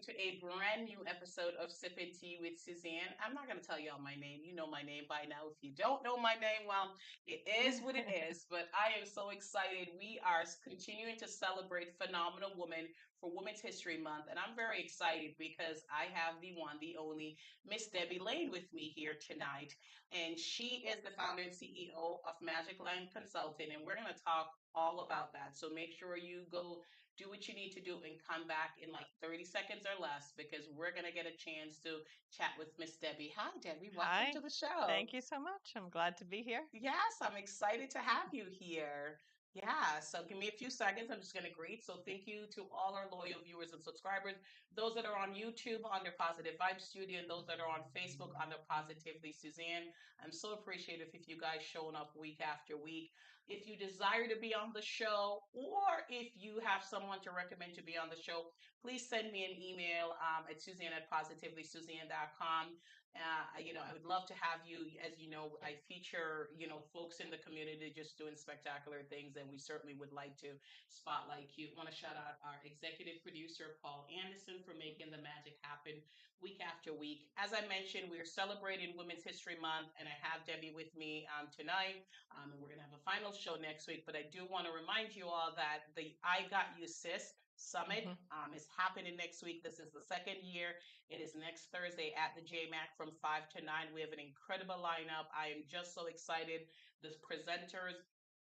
to a brand new episode of Sipping Tea with Suzanne. I'm not going to tell y'all my name. You know my name by now. If you don't know my name, well, it is what it is. But I am so excited. We are continuing to celebrate Phenomenal Woman for Women's History Month. And I'm very excited because I have the one, the only Miss Debbie Lane with me here tonight. And she is the founder and CEO of Magic Line Consulting. And we're going to talk all about that. So make sure you go do what you need to do and come back in like 30 seconds or less because we're going to get a chance to chat with Miss Debbie. Hi, Debbie. Welcome Hi. to the show. Thank you so much. I'm glad to be here. Yes, I'm excited to have you here. Yeah, so give me a few seconds. I'm just going to greet. So, thank you to all our loyal viewers and subscribers, those that are on YouTube under Positive Vibe Studio, and those that are on Facebook under Positively Suzanne. I'm so appreciative if you guys showing up week after week. If you desire to be on the show, or if you have someone to recommend to be on the show, please send me an email at Suzanne at positivelysuzanne.com. I would love to have you. As you know, I feature, folks in the community just doing spectacular things, and we certainly would like to spotlight you. Want to shout out our executive producer, Paul Anderson, for making the magic happen week after week. As I mentioned, we're celebrating Women's History Month, and I have Debbie with me tonight, and we're going to have a final show next week. But I do want to remind you all that the I Got You Sis Summit is happening next week. This is the second year. It is next Thursday at the JMAC from 5 to 9. We have an incredible lineup. I am just so excited. The presenters,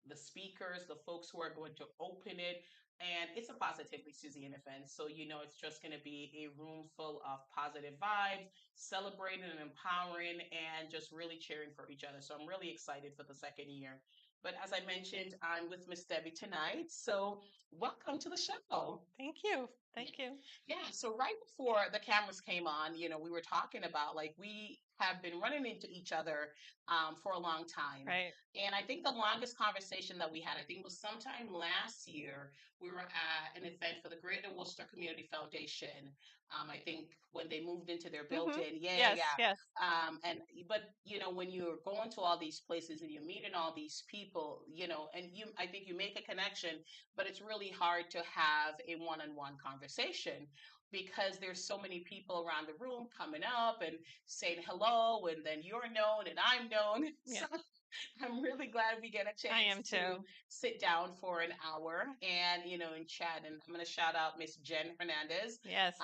the speakers, the folks who are going to open it. And it's a Positively Suzanne event. So, it's just going to be a room full of positive vibes, celebrating and empowering, and just really cheering for each other. So, I'm really excited for the second year. But as I mentioned, I'm with Miss Debbie tonight. So, welcome to the show. Thank you. Thank you. Yeah, so right before the cameras came on, we were talking about like we have been running into each other for a long time. Right. And I think the longest conversation that we had, I think, was sometime last year. We were at an event for the Greater Worcester Community Foundation. I think when they moved into their building. Yeah, Yes, yeah. yes. But when you're going to all these places and you're meeting all these people, I think you make a connection, but it's really hard to have a one-on-one conversation because there's so many people around the room coming up and saying hello, and then you're known and I'm known. Yeah. So I'm really glad we get a I chance am to too. sit down for an hour and chat. And I'm going to shout out Miss Jen Hernandez Yes.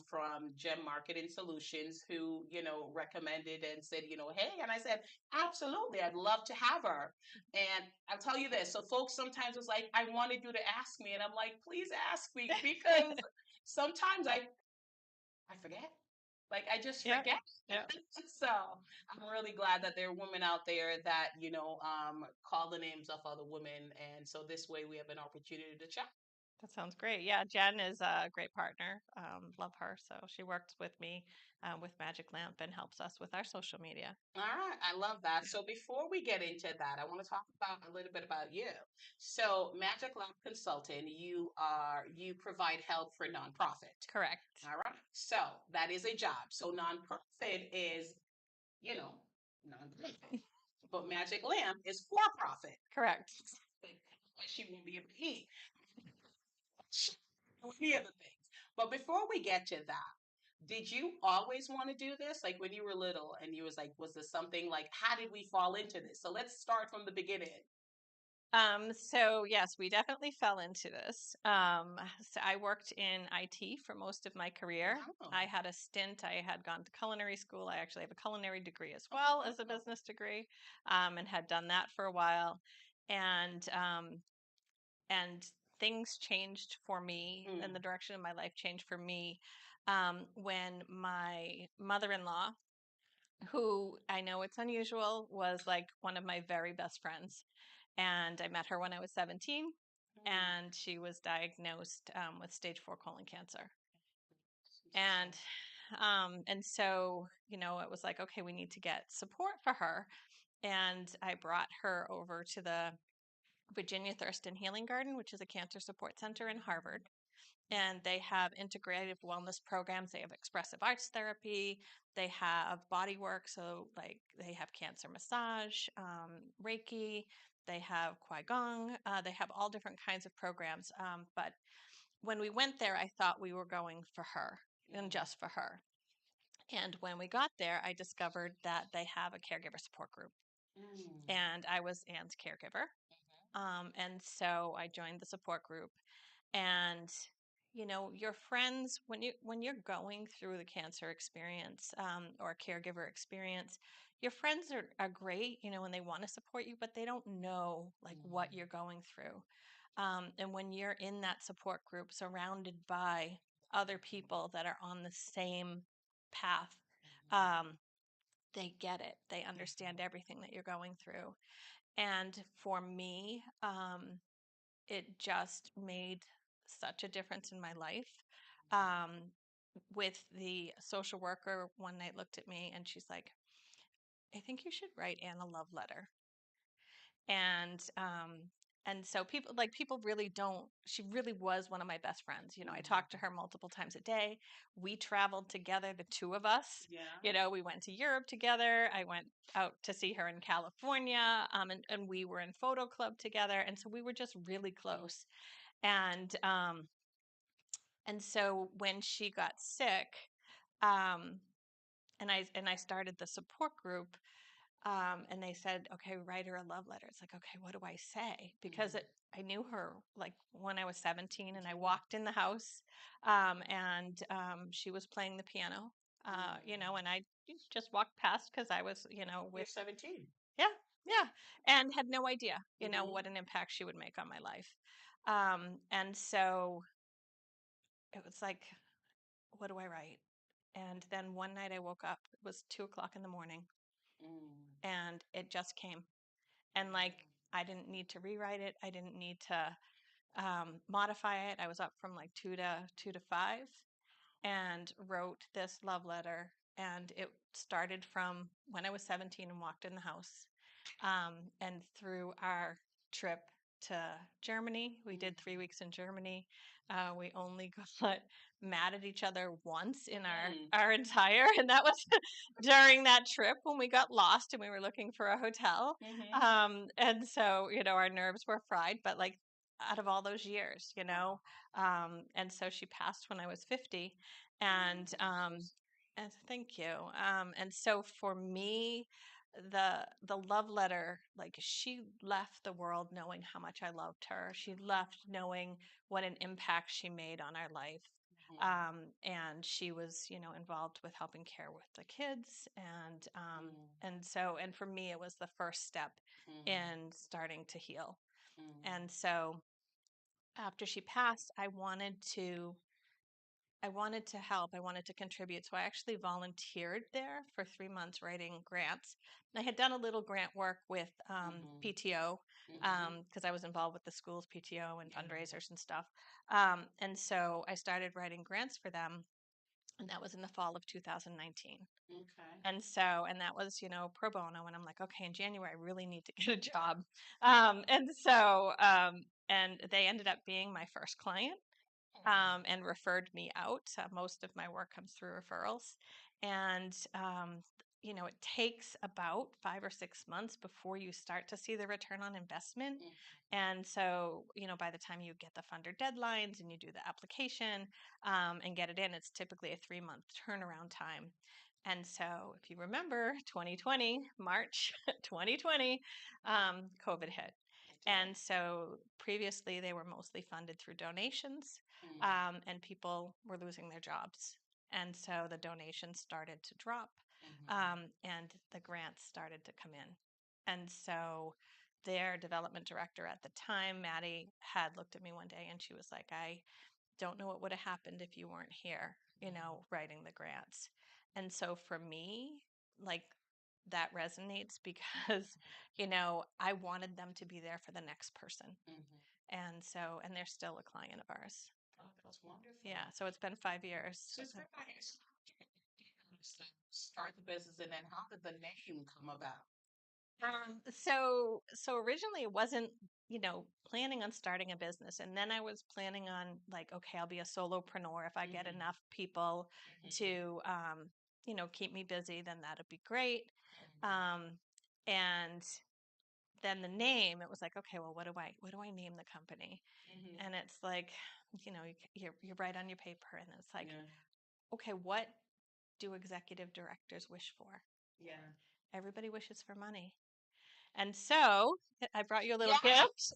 from Gem Marketing Solutions, who recommended and said, hey, and I said, absolutely, I'd love to have her. And I'll tell you this. So folks sometimes it's like, I wanted you to ask me, and I'm like, please ask me because sometimes I forget. Like I just Yeah. forget. Yeah. So I'm really glad that there are women out there that call the names of other women, and so this way we have an opportunity to chat. That sounds great. Yeah, Jen is a great partner. Love her. So she works with me with Magic Lamp and helps us with our social media. All right, I love that. So before we get into that, I want to talk about a little bit about you. So Magic Lab Consultant, you provide help for nonprofit. Correct. All right. So that is a job. So nonprofit is, you know, nonprofit. But Magic Lamp is for profit. Correct. She won't be able to eat any other things. But before we get to that, did you always want to do this? Like when you were little and you was like, was this something like, how did we fall into this? So let's start from the beginning. So yes, we definitely fell into this. So I worked in IT for most of my career. Wow. I had a stint. I had gone to culinary school. I actually have a culinary degree as well as a business degree, and had done that for a while. And and things changed for me, and the direction of my life changed for me when my mother-in-law, who I know it's unusual, was like one of my very best friends. And I met her when I was 17, and she was diagnosed with stage 4 colon cancer. And so, it was like, okay, we need to get support for her. And I brought her over to the Virginia Thurston Healing Garden, which is a cancer support center in Harvard. And they have integrative wellness programs. They have expressive arts therapy. They have body work. So, like, they have cancer massage, Reiki. They have Qigong. They have all different kinds of programs. But when we went there, I thought we were going for her. and just for her. And when we got there, I discovered that they have a caregiver support group, and I was Anne's caregiver. And so I joined the support group, and your friends, when you're going through the cancer experience, or caregiver experience, your friends are great, and they want to support you, but they don't know like what you're going through. And when you're in that support group surrounded by other people that are on the same path, um, they get it, they understand everything that you're going through. And for me, it just made such a difference in my life. Um, with the social worker one night looked at me and she's like, I think you should write Anne a love letter. And so people really don't, she really was one of my best friends. I talked to her multiple times a day. We traveled together, the two of us. We went to Europe together. I went out to see her in California. And we were in photo club together. And so we were just really close. And so when she got sick, um, and I started the support group, and they said, okay, write her a love letter. It's like, okay, what do I say? Because I knew her like when I was 17, and I walked in the house, and she was playing the piano, and I just walked past because I was, You're with 17. yeah, yeah, and had no idea, what an impact she would make on my life. And so it was like, what do I write? And then one night I woke up, it was 2 o'clock in the morning, and it just came. And like, I didn't need to rewrite it. I didn't need to modify it. I was up from like 2 to 5 and wrote this love letter. And it started from when I was 17 and walked in the house. And through our trip to Germany, we did 3 weeks in Germany. We only got mad at each other once in our entire, and that was during that trip when we got lost and we were looking for a hotel. And so, our nerves were fried, but like out of all those years, and so she passed when I was 50. And thank you. And so for me, the love letter, like, she left the world knowing how much I loved her. She left knowing what an impact she made on our life. And she was, involved with helping care with the kids. And for me, it was the first step in starting to heal. And so after she passed, I wanted to help. I wanted to contribute. So I actually volunteered there for 3 months writing grants. And I had done a little grant work with PTO, because I was involved with the school's PTO and fundraisers and stuff. And so I started writing grants for them. And that was in the fall of 2019. And that was, pro bono. And I'm like, okay, in January, I really need to get a job. And they ended up being my first client, and referred me out. Most of my work comes through referrals. And, it takes about 5 or 6 months before you start to see the return on investment. And so, by the time you get the funder deadlines and you do the application, and get it in, it's typically a 3-month turnaround time. And so, if you remember 2020, March 2020, COVID hit. And so previously they were mostly funded through donations, and people were losing their jobs. And so the donations started to drop, and the grants started to come in. And so their development director at the time, Maddie, had looked at me one day and she was like, I don't know what would have happened if you weren't here, writing the grants. And so for me, like, that resonates because, I wanted them to be there for the next person. And they're still a client of ours. Oh, that's wonderful. Yeah. So it's been 5 years. So it's been nice. Start the business, and then how did the name come about? So originally it wasn't, planning on starting a business. And then I was planning on, like, okay, I'll be a solopreneur. If I get enough people to, keep me busy, then that'd be great. And then the name, it was like, okay, well, what do I name the company? And it's like, you write on your paper, and it's like, okay, what do executive directors wish for? Yeah. Everybody wishes for money. And so I brought you a little Yeah. gift.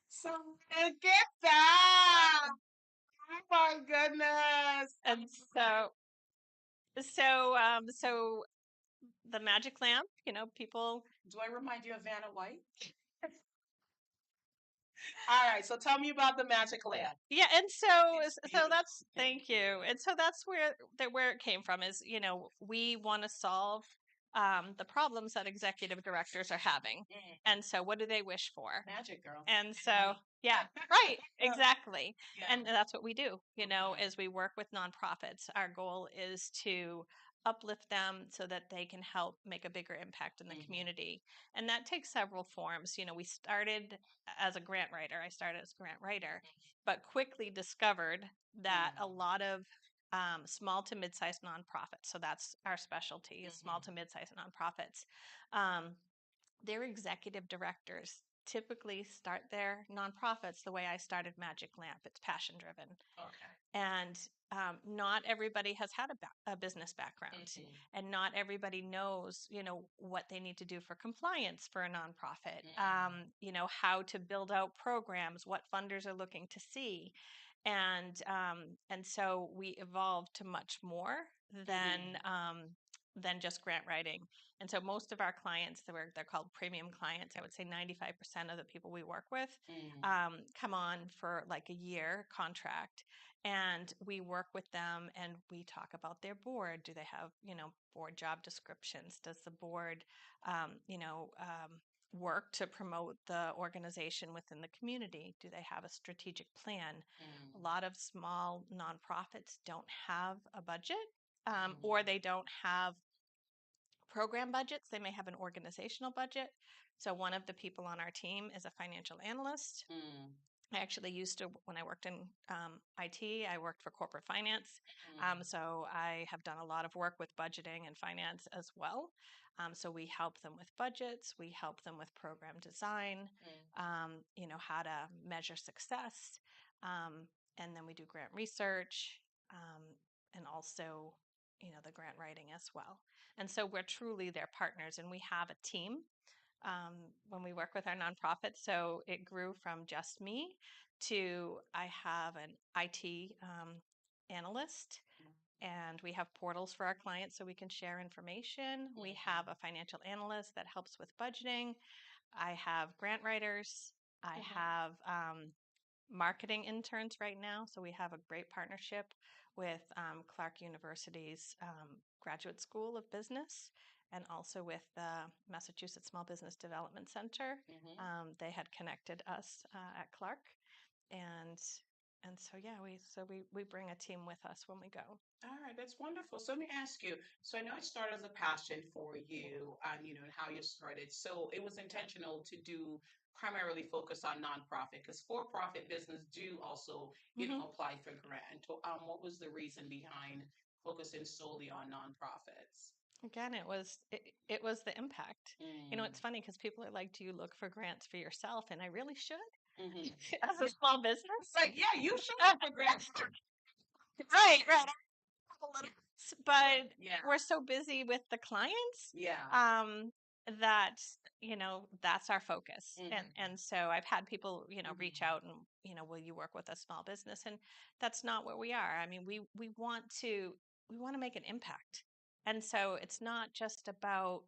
So look at that. Oh my goodness. And so the magic lamp, people. Do I remind you of Vanna White? All right, so tell me about the magic lamp. Yeah, and so It's so beautiful. that's thank you. And so that's where it came from is, we want to solve the problems that executive directors are having. Mm, And so what do they wish for? magic girl. And so, yeah, right, exactly. Yeah. And that's what we do, Mhm. as we work with nonprofits. Our goal is to uplift them so that they can help make a bigger impact in the Mhm. community. And that takes several forms. We started as a grant writer. I started as a grant writer, but quickly discovered that a lot of small to mid-sized nonprofits, so that's our specialty, is small to mid-sized nonprofits, their executive directors typically start their nonprofits the way I started Magic Lamp. It's passion driven. Okay. And not everybody has had a business background, and not everybody knows, what they need to do for compliance for a nonprofit, how to build out programs, what funders are looking to see. And so we evolved to much more than just grant writing. And so most of our clients, they're called premium clients. I would say 95% of the people we work with come on for like a year contract, and we work with them and we talk about their board. Do they have, board job descriptions? Does the board, work to promote the organization within the community? Do they have a strategic plan? A lot of small nonprofits don't have a budget, or they don't have program budgets. They may have an organizational budget. So one of the people on our team is a financial analyst. I actually used to, when I worked in IT, I worked for corporate finance. So I have done a lot of work with budgeting and finance as well. So we help them with budgets, we help them with program design, how to measure success. And then we do grant research, and also, the grant writing as well. And so we're truly their partners, and we have a team when we work with our nonprofit. So it grew from just me to I have an IT analyst, and we have portals for our clients so we can share information. We have a financial analyst that helps with budgeting. I have grant writers. I have marketing interns right now. So we have a great partnership with Clark University's Graduate School of Business, and also with the Massachusetts Small Business Development Center. They had connected us at Clark, and so yeah, we bring a team with us when we go. All right, that's wonderful. So let me ask you. So I know it started as a passion for you, and how you started. So it was intentional to do primarily focus on nonprofit because for-profit business do also, apply for grant. What was the reason behind focusing solely on nonprofits? Again, it was the impact. It's funny because people are like, "Do you look for grants for yourself?" And I really should, as a small business. Like, yeah, you should look for grants. Right. But we're so busy with the clients, Yeah. that that's our focus. And so I've had people reach out and will you work with a small business? And that's not where we are. I mean, we want to make an impact. And so it's not just about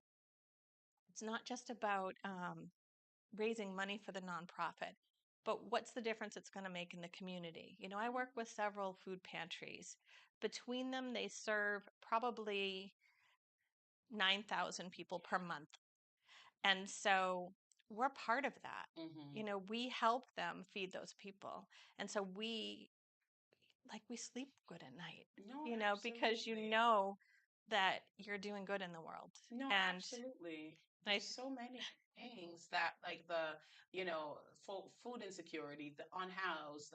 raising money for the nonprofit, but what's the difference it's going to make in the community? I work with several food pantries. Between them, they serve probably 9,000 people per month. And so we're part of that. We help them feed those people. And so we sleep good at night, No, because absolutely. that you're doing good in the world. No, And absolutely. I, There's so many things that, like the, food insecurity, the unhoused,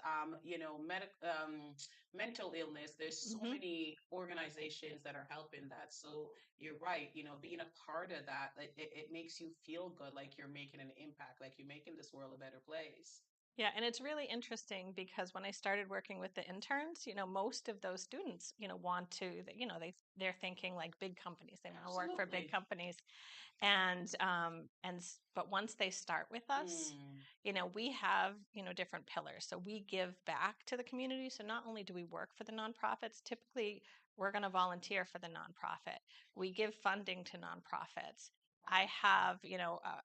mental illness. There's so mhm. many organizations that are helping that. So you're right. Being a part of that, it makes you feel good, like you're making an impact, like you're making this world a better place. Yeah, and it's really interesting because when I started working with the interns, most of those students, want to, they're thinking like big companies. They want to work for big Absolutely. companies. But once they start with us, Mm, we have different pillars. So we give back to the community. So not only do we work for the nonprofits, typically we're going to volunteer for the nonprofit. We give funding to nonprofits. I have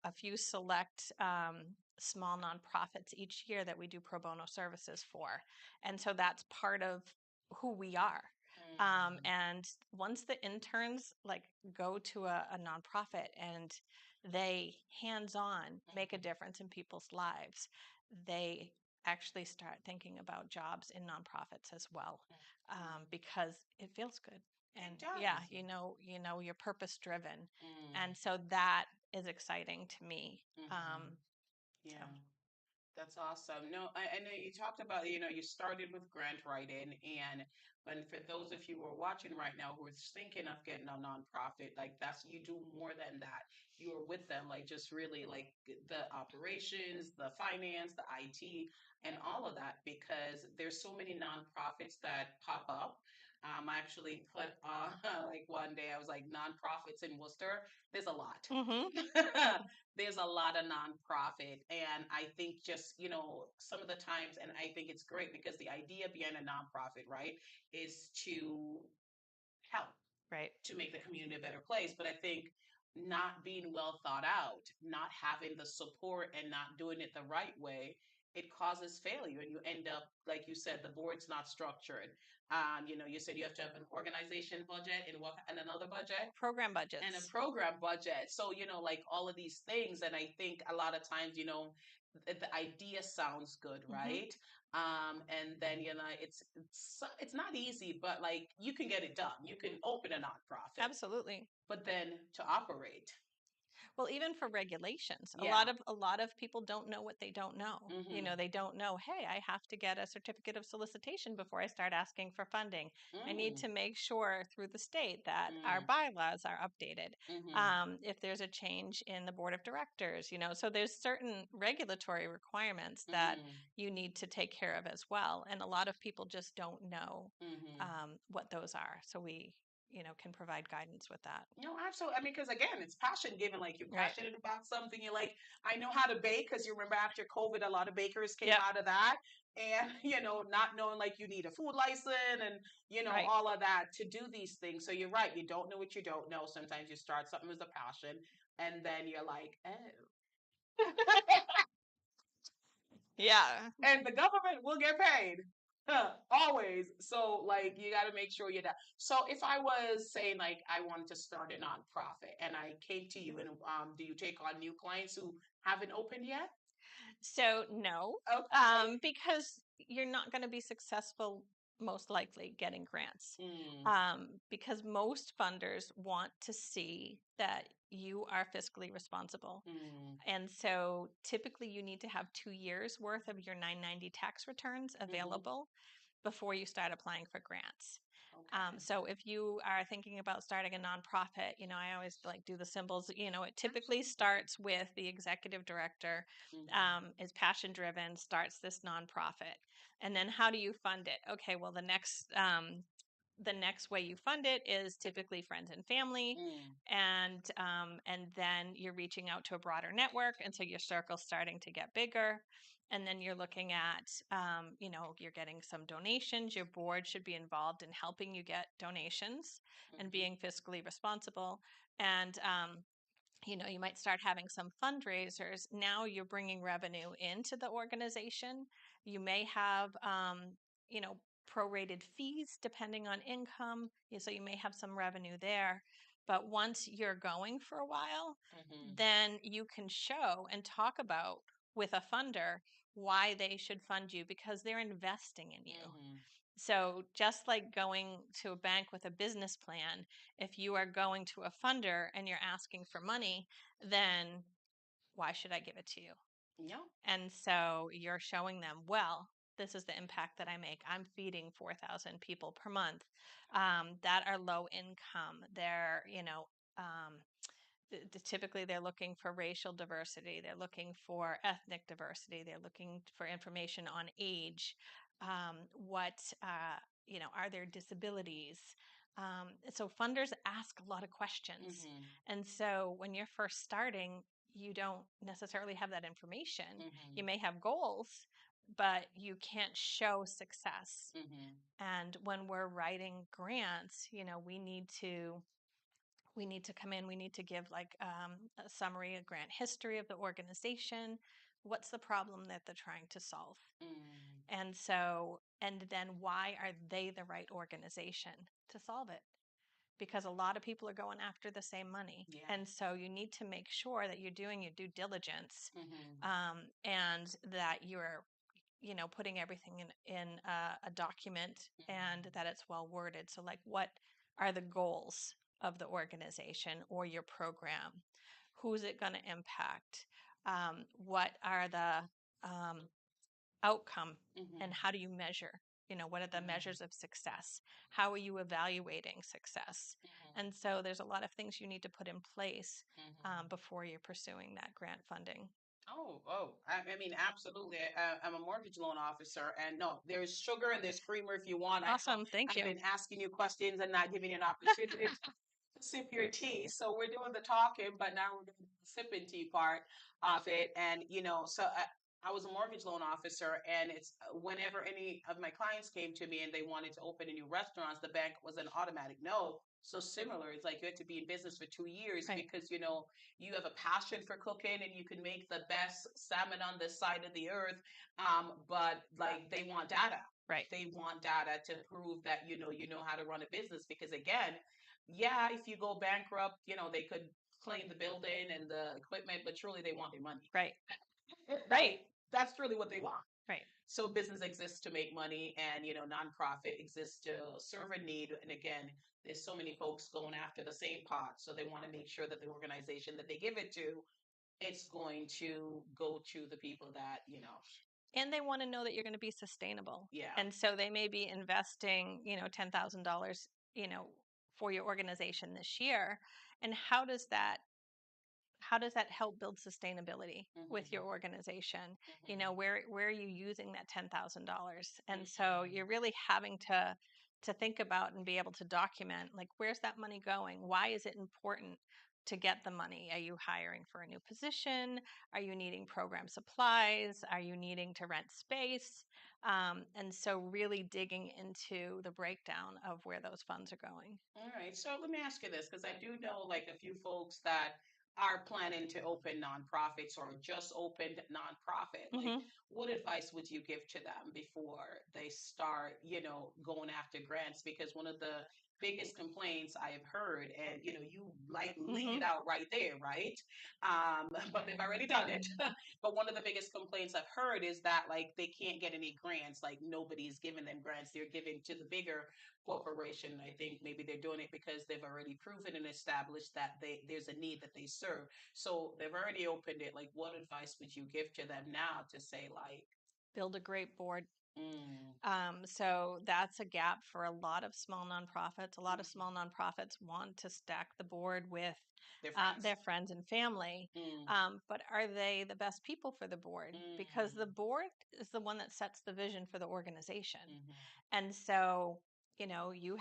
a few select small nonprofits each year that we do pro bono services for, and so that's part of who we are. mm, And once the interns like go to a nonprofit and they hands-on make a mhm, difference in people's lives, they actually start thinking about jobs in nonprofits as well, mhm. because it feels good. And It yeah, does. you're purpose driven, Mm, and so that is exciting to me. mhm. So Yeah. That's awesome. No, I know you talked about, you started with grant writing, and for those of you who are watching right now who are thinking of getting a nonprofit, like you do more than that. You are with them, like just really like the operations, the finance, the IT, and all of that, because there's so many nonprofits that pop up. I actually put like one day I was like nonprofits in Worcester. There's a lot. hmm There's a lot of nonprofit, and I think just some of the times, and I think it's great because the idea behind a nonprofit, right, is to help, right. to make the community a better place. But I think not being well thought out, not having the support, and not doing it the right way, it causes failure, and you end up, like you said, the board's not structured. You said you have to have an organization budget and another budget Program and a budgets. program budget. So, like all of these things. And I think a lot of times, the idea sounds good, hmm right? And then, it's not easy, but like you can get it done. You can open a nonprofit, Absolutely. but then to operate. Well, even for regulations, a Yeah. lot of a lot of people don't know what they don't know. Mm-hmm. They don't know, hey, I have to get a certificate of solicitation before I start asking for funding. I need Mm, to make sure through the state that our mm, bylaws are updated. mm-hmm. If there's a change in the board of directors, so there's certain regulatory requirements that Mm, you need to take care of as well. And a lot of people just don't know mm-hmm. what those are. So we, can provide guidance with that. No, absolutely. I mean, because again, it's passion given. Like you're Right. passionate about something. You're like, I know how to bake because you remember after COVID, a lot of bakers came Yep. out of that. And, not knowing like you need a food license and, Right. all of that to do these things. So you're right. You don't know what you don't know. Sometimes you start something as a passion and then you're like, oh. Yeah. And the government will get paid. Always. So like you got to make sure you're that. So if I was saying like I wanted to start a nonprofit and I came to you and do you take on new clients who haven't opened yet? So no, Okay. because you're not going to be successful most likely getting grants, Mm, because most funders want to see that you are fiscally responsible. mm, And so typically you need to have 2 years worth of your 990 tax returns mm-hmm. available before you start applying for grants. Okay. So if you are thinking about starting a nonprofit, I always like do the symbols. It typically Absolutely. starts with the executive director, Mm-hmm. is passion driven, starts this nonprofit, and then how do you fund it? Okay, well the next way you fund it is typically friends and family, Mm, and then you're reaching out to a broader network, and so your circle's starting to get bigger. And then you're looking at, you're getting some donations. Your board should be involved in helping you get donations and mm-hmm. being fiscally responsible. And you might start having some fundraisers. Now you're bringing revenue into the organization. You may have, you know, prorated fees depending on income. So you may have some revenue there. But once you're going for a while, Mm-hmm. then you can show and talk about with a funder why they should fund you because they're investing in you. Mm-hmm. So just like going to a bank with a business plan, if you are going to a funder and you're asking for money, then why should I give it to you? Yeah. And so you're showing them, well, this is the impact that I make. I'm feeding 4,000 people per month that are low income. They're, typically they're looking for racial diversity. They're looking for ethnic diversity. They're looking for information on age. What, are there disabilities? So funders ask a lot of questions. Mm-hmm. And so when you're first starting, you don't necessarily have that information. Mm-hmm. You may have goals, but you can't show success. Mm-hmm. And when we're writing grants, we need to come in, we need to give like a summary, a grant history of the organization. What's the problem that they're trying to solve? Mm. And then why are they the right organization to solve it? Because a lot of people are going after the same money. Yeah. And so you need to make sure that you're doing your due diligence, Mm-hmm. and that you're putting everything in a document, and that it's well worded. So like, what are the goals of the organization or your program? Who's it going to impact? What are the outcome, Mm-hmm. and how do you measure? What are the Mm-hmm. measures of success? How are you evaluating success? Mm-hmm. And so there's a lot of things you need to put in place Mm-hmm. before you're pursuing that grant funding. Oh. I mean, absolutely. I'm a mortgage loan officer, and no, there's sugar and there's creamer if you want. I know Awesome. Thank I've you. been asking you questions and not giving you an opportunity to sip your tea. So we're doing the talking, but now we're doing the sipping tea part of it. And I was a mortgage loan officer, and it's whenever any of my clients came to me and they wanted to open a new restaurants, the bank was an automatic no. So similar, it's like you had to be in business for 2 years Right. because you have a passion for cooking and you can make the best salmon on this side of the earth. But like they want data. Right. They want data to prove that you know how to run a business because again, yeah, if you go bankrupt, they could claim the building and the equipment, but truly they want their money. Right. Right. That's really what they want. Right. So business exists to make money and nonprofit exists to serve a need. And again, there's so many folks going after the same pot. So they want to make sure that the organization that they give it to, it's going to go to the people that. And they want to know that you're going to be sustainable. Yeah. And so they may be investing, $10,000, for your organization this year. And how does that help build sustainability with your Mm-hmm. organization? Mm-hmm. Where are you using that $10,000? And so Mm-hmm. you're really having to think about and be able to document, like, where's that money going? Why is it important to get the money? Are you hiring for a new position? Are you needing program supplies? Are you needing to rent space? And so really digging into the breakdown of where those funds are going. All right. So let me ask you this, because I do know like a few folks that are planning to open nonprofits or just opened nonprofit. Like, Hmm. what advice would you give to them before they start, going after grants? Because one of the biggest complaints I have heard, and you like laid Hmm. it out right there, right? But they've already done it. But one of the biggest complaints I've heard is that like they can't get any grants, like nobody's giving them grants. They're giving to the bigger corporation. I think maybe they're doing it because they've already proven and established that there's a need that they serve. So they've already opened it. Like, what advice would you give to them now to say like, Build a great board. mm, So that's a gap for a lot of small nonprofits. A lot of small mm, nonprofits want to stack the board with their friends? their friends and family. Mm, But are they the best people for the board? Because the mm, board is the one that sets the vision for the organization. mm-hmm, And so, you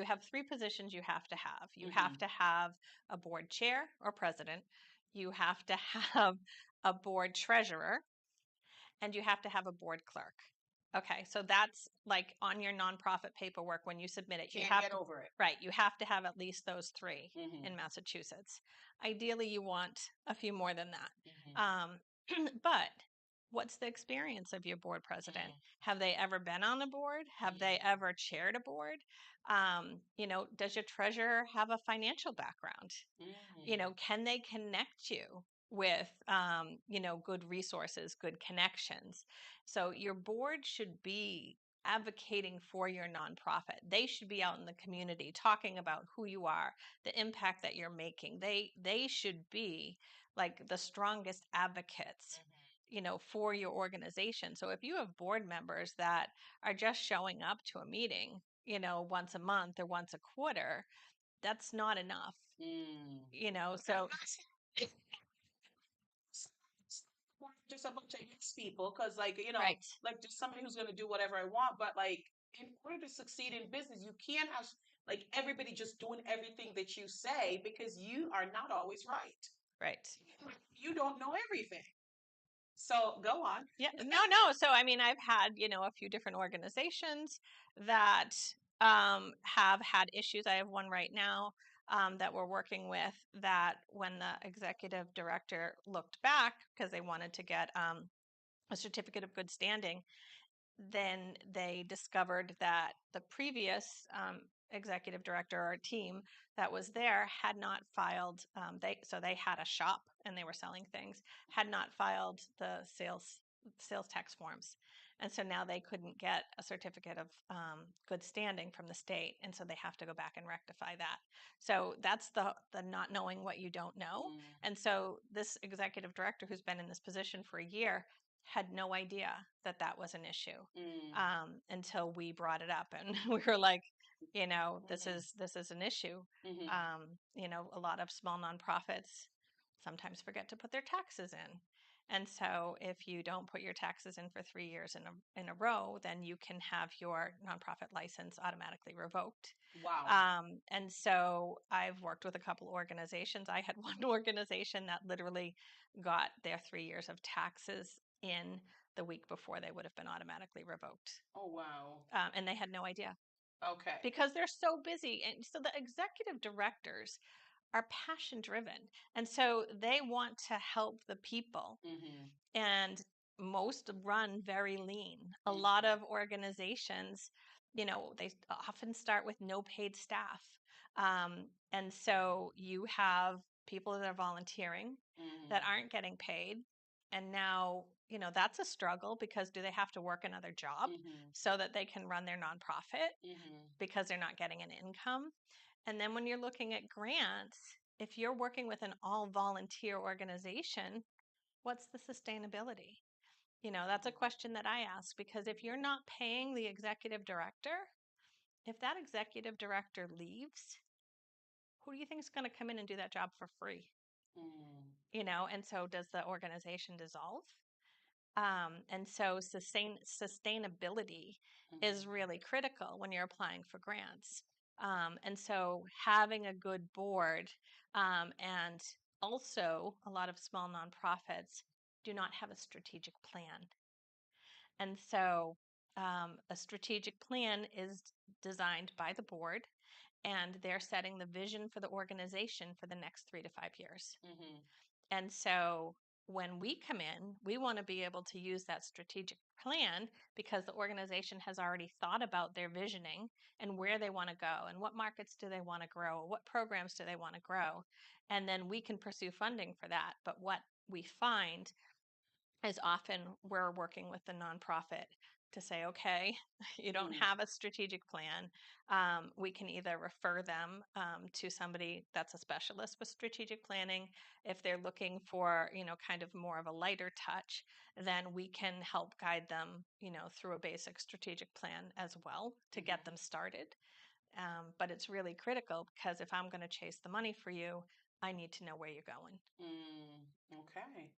have three positions you have to have. You have mm-hmm, to have a board chair or president. You have to have a board treasurer, and you have to have a board clerk. Okay, so that's like on your nonprofit paperwork when you submit it. You can't have get to, over it. right, you have to have at least those three Mm-hmm, in Massachusetts. Ideally, you want a few more than that. mm-hmm, But what's the experience of your board president? mm-hmm, Have they ever been on a board? Have they ever chaired a board? Does your treasurer have a financial background? mm-hmm, Can they connect you with good resources, good connections? So your board should be advocating for your nonprofit. They should be out in the community talking about who you are, the impact that you're making. They should be like the strongest advocates, for your organization. So if you have board members that are just showing up to a meeting, once a month or once a quarter, that's not enough. So Just a bunch of yes people, because right. like just somebody who's going to do whatever I want, but like in order to succeed in business, you can't have like everybody just doing everything that you say, because you are not always right. Right. You don't know everything. So go on. Yeah, no. So, I mean, I've had, a few different organizations that have had issues. I have one right now that we're working with, that when the executive director looked back because they wanted to get a certificate of good standing, then they discovered that the previous executive director or team that was there had not filed. They had a shop and they were selling things, had not filed the sales tax forms, and so now they couldn't get a certificate of good standing from the state, and so they have to go back and rectify that. So that's the not knowing what you don't know. And so this executive director, who's been in this position for a year, had no idea that that was an issue until we brought it up, and we were like, this is an issue. A lot of small nonprofits sometimes forget to put their taxes in, and so if you don't put your taxes in for 3 years in a row, then you can have your nonprofit license automatically revoked. Wow. And so I've worked with a couple organizations. I had one organization that literally got their 3 years of taxes in the week before they would have been automatically revoked. Oh wow. And they had no idea Okay. because they're so busy. And so the executive directors are passion driven. And so they want to help the people. And most run very lean. A lot of organizations, they often start with no paid staff. And so you have people that are volunteering that aren't getting paid. And now, that's a struggle, because do they have to work another job so that they can run their nonprofit because they're not getting an income? And then when you're looking at grants, if you're working with an all volunteer organization, what's the sustainability? That's a question that I ask, because if you're not paying the executive director, if that executive director leaves, who do you think is going to come in and do that job for free? And so does the organization dissolve? And so sustainability is really critical when you're applying for grants. And so having a good board, and also a lot of small nonprofits do not have a strategic plan. And so a strategic plan is designed by the board, and they're setting the vision for the organization for the next 3 to 5 years. And so when we come in, we want to be able to use that strategic plan because the organization has already thought about their visioning and where they want to go and what markets do they want to grow, what programs do they want to grow. And then we can pursue funding for that. But what we find is often we're working with the nonprofit to say, okay, you don't have a strategic plan. We can either refer them to somebody that's a specialist with strategic planning. If they're looking for, kind of more of a lighter touch, then we can help guide them, through a basic strategic plan as well to get them started. But it's really critical, because if I'm going to chase the money for you, I need to know where you're going. Okay.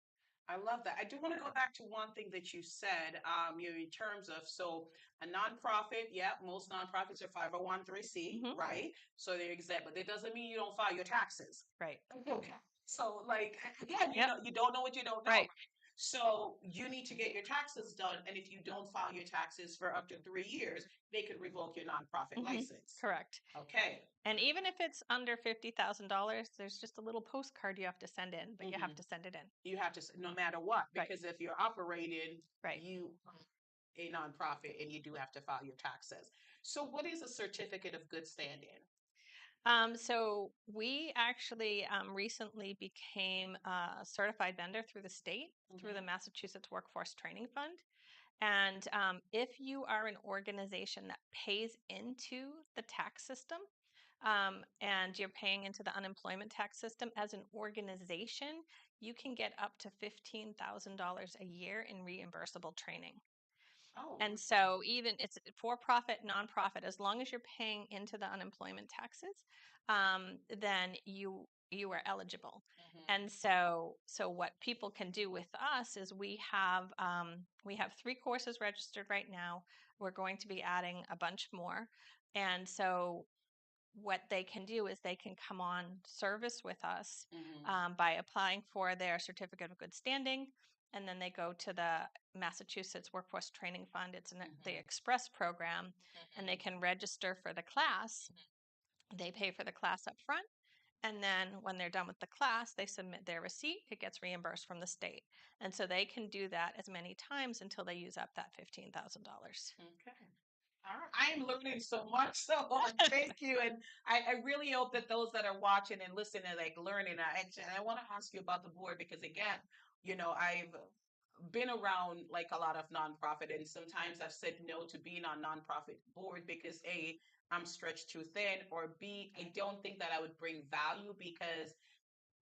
I love that. I do want to go back to one thing that you said, in terms of, so a nonprofit, yeah, most nonprofits are 501(c), right? So they're exempt, but that doesn't mean you don't file your taxes. Right. Okay. So like, again, you don't know what you don't know. Right. So you need to get your taxes done. And if you don't file your taxes for up to 3 years, they could revoke your nonprofit license. Correct. Okay. And even if it's under $50,000, there's just a little postcard you have to send in, but you have to send it in. You have to, no matter what, because if you're operating, Right. you are a nonprofit and you do have to file your taxes. So what is a certificate of good standing? So we actually recently became a certified vendor through the state, through the Massachusetts Workforce Training Fund. And if you are an organization that pays into the tax system, and you're paying into the unemployment tax system as an organization, you can get up to $15,000 a year in reimbursable training. Oh. And so even it's for profit, nonprofit, as long as you're paying into the unemployment taxes, then you are eligible. And so what people can do with us is we have 3 courses registered right now. We're going to be adding a bunch more. And so what they can do is they can come on service with us by applying for their certificate of good standing, and then they go to the Massachusetts Workforce Training Fund. It's the Express program, and they can register for the class. They pay for the class up front, and then when they're done with the class, they submit their receipt. It gets reimbursed from the state, and so they can do that as many times until they use up that $15,000. Okay. All right. I am learning so much. So thank you. And I really hope that those that are watching and listening, like learning, I want to ask you about the board because again, I've been around like a lot of nonprofit and sometimes I've said no to being on nonprofit board because A, I'm stretched too thin, or B, I don't think that I would bring value because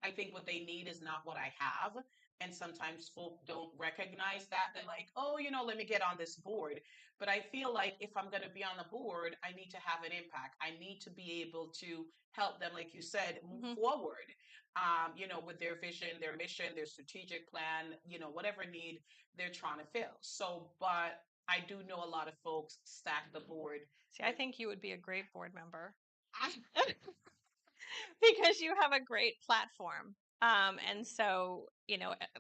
I think what they need is not what I have. And sometimes folk don't recognize that. They're like, oh, let me get on this board. But I feel like if I'm going to be on the board, I need to have an impact. I need to be able to help them, like you said, move forward, with their vision, their mission, their strategic plan, whatever need they're trying to fill. So, but I do know a lot of folks stack the board. See, I think you would be a great board member. Because you have a great platform. And so,